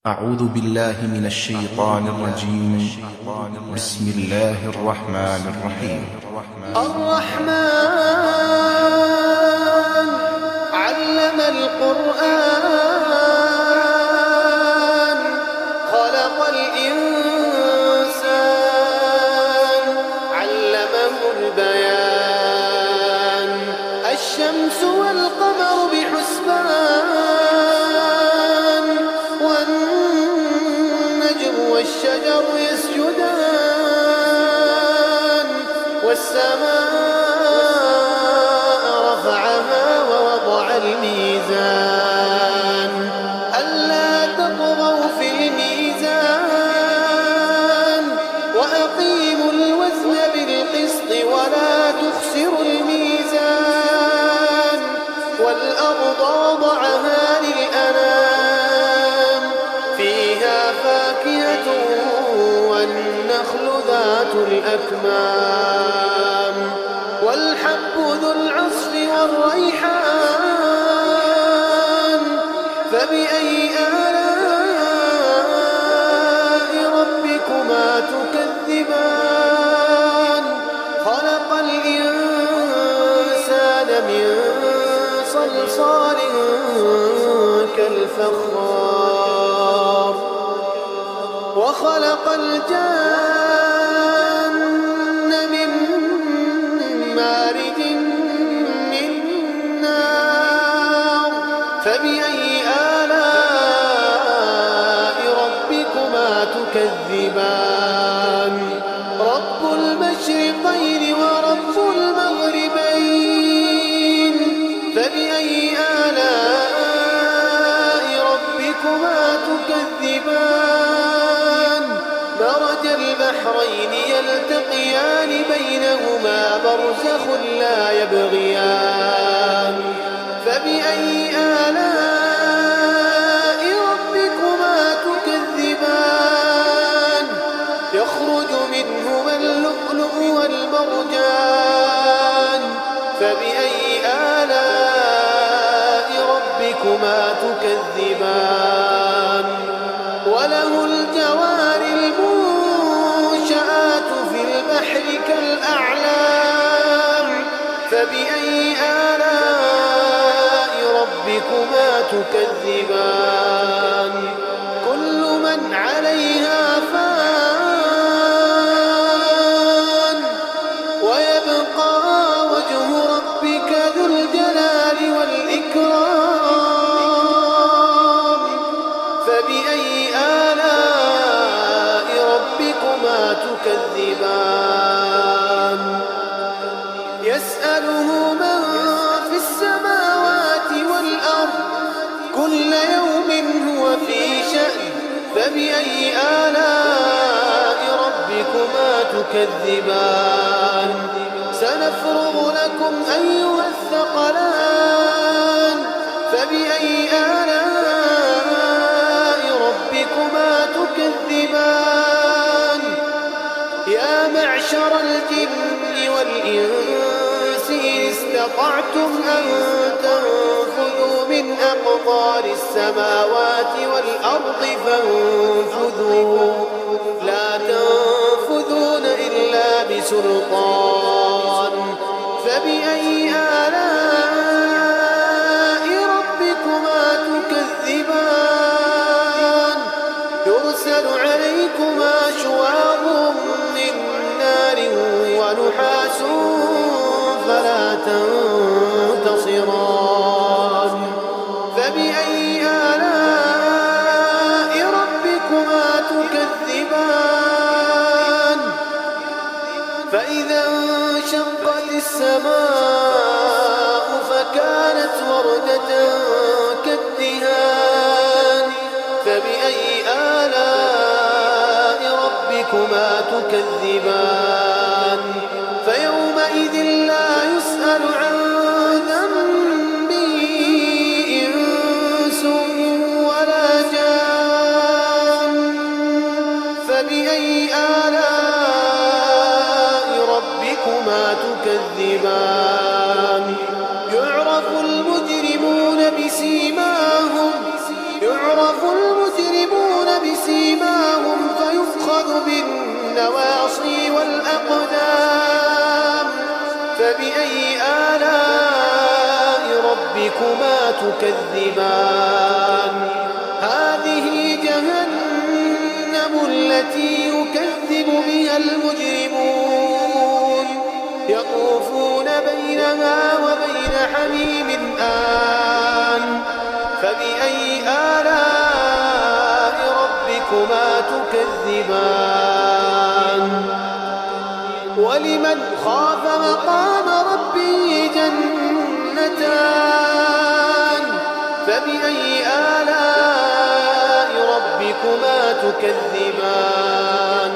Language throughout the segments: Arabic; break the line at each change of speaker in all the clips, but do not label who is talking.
أعوذ بالله من الشيطان الرجيم. بسم الله الرحمن الرحيم.
الرحمن علم القرآن خلق الإنسان علمه البيان الشمس والقمر بحسبان والنجم والشجر يسجدان والسماء رفعها ووضع الميزان ألا تطغوا في الميزان وأقيموا الوزن بالقسط ولا تخسروا الميزان والأرض وضعها للأنام فيها فاكهة والنخل ذات الأكمام والحب ذو العصف والريحان فبأي آلاء ربكما تكذبان خلق الإنسان من صلصال كالفخار وخلق الجان من مارج من نار فبأي آلاء ربكما تكذبان رب المشرقين ورب المغربين فبأي آلاء ربكما تكذبان مرج البحرين يلتقيان بينهما برزخ لا يبغيان فبأي آلاء ربكما تكذبان يخرج منهما اللؤلؤ والمرجان فبأي آلاء ربكما تكذبان وله الجوار المنشآت في البحر كالأعلام فبأي آلاء ربكما تكذبان كل من عليها فان ويبقى وجه ربك ذو الجلال والإكرام فبأي آلاء ربكما تكذبان يسأله من في السماوات والأرض كل يوم هو في شأن فبأي آلاء ربكما تكذبان سنفرغ لكم أيها الثقلان فبأي آلاء ربكما تكذبان يا معشر الجن والإنس إن استطعتم أن تنفذوا من أقطار السماوات والأرض فانفذوا لا تنفذون إلا بسلطان فبأي آلاء ربكما تكذبان يرسل عليكما شواظ من نار ونحاس فلا تنتصران فبأي آلاء ربكما تكذبان فإذا انشقت السماء فكانت وردة كالدهان فبأي آلاء ربكما تكذبان فيومئذ لا يسأل عن ذنبه إنس ولا جان فبأي آلاء ربكما تكذبان يعرف المجرمون بسيماهم يعرف المجرمون النواصي والأقدام. فبأي آلاء ربكما تكذبان؟ هذه جهنم التي يكذب بها المجرمون، يطوفون بينها وبين حميم آن. فبأي آلاء ربكما تكذبان؟ ولمن خاف مقام ربه جنتان. فبأي آلاء ربكما تكذبان؟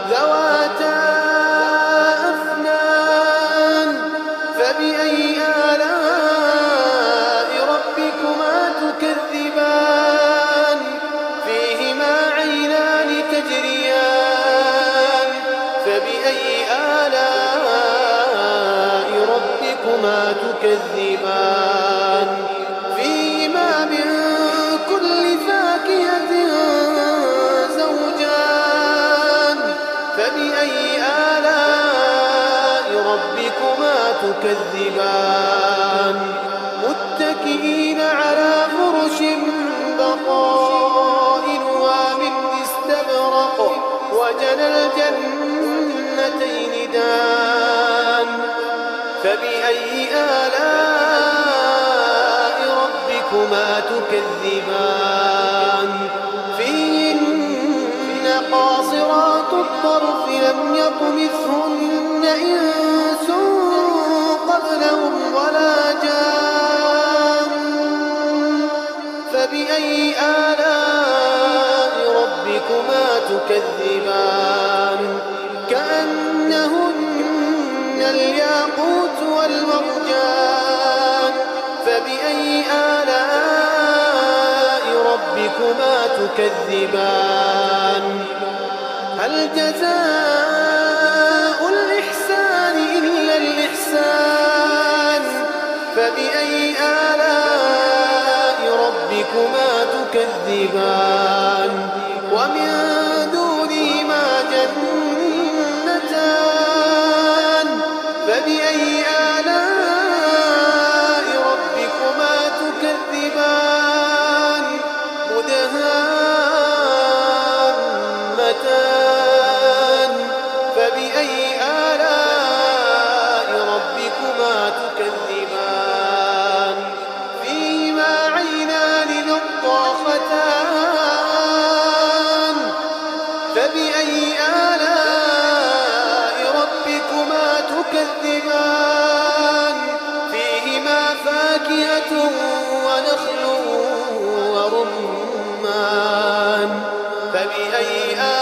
ذواتا أفنان. فبأي آلاء ربكما تكذبان؟ فيهما عينان تجريان. فبأي آلاء ربكما تكذبان؟ فيهما من كل فاكهة زوجان. فبأي آلاء ربكما تكذبان؟ متكئين على فرش بطائنها من استبرق وجنى الجنتين دان. فبأي آلاء ربكما تكذبان؟ فيهن قاصرات الطرف لم يطمثهن إنس قبلهم ولا جان. فبأي آلاء ربكما تكذبان؟ كأنهن الياقوت والمرجان. فبأي آلاء ربكما تكذبان؟ هل جزاء الإحسان إلا الإحسان؟ فبأي آلاء ربكما تكذبان؟ ومن دونهما جنتان. فبأي آلاء ربكما تكذبان؟ مدهامتان. فبأي آلاء ربكما تكذبان؟ فيهما عينان نضاختان. فبأي آلاء ربكما تكذبان؟ فيهما فاكهة ونخل ورمان. فبأي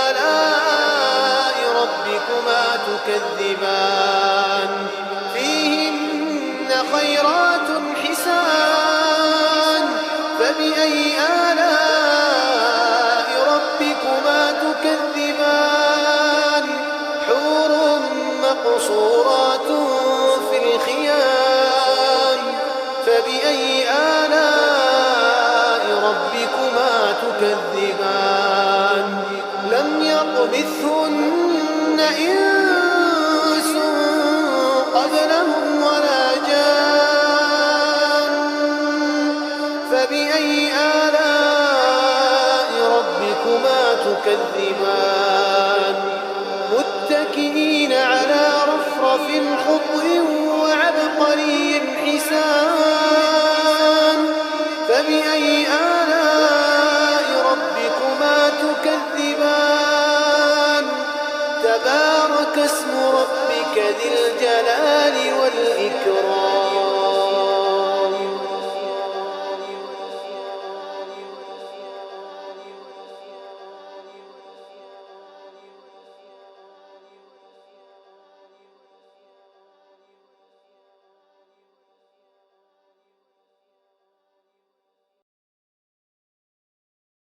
آلاء ربكما تكذبان؟ فيهن خيرات حسان. فبأي آلاء ربكما تكذبان؟ حور مقصورات في الخيام. فبأي آلاء ربكما تكذبان؟ لم يطمثهن إنس قبلهم ولا جان. فبأي آلاء ربكما تكذبان؟ متكئين على رفرف خضر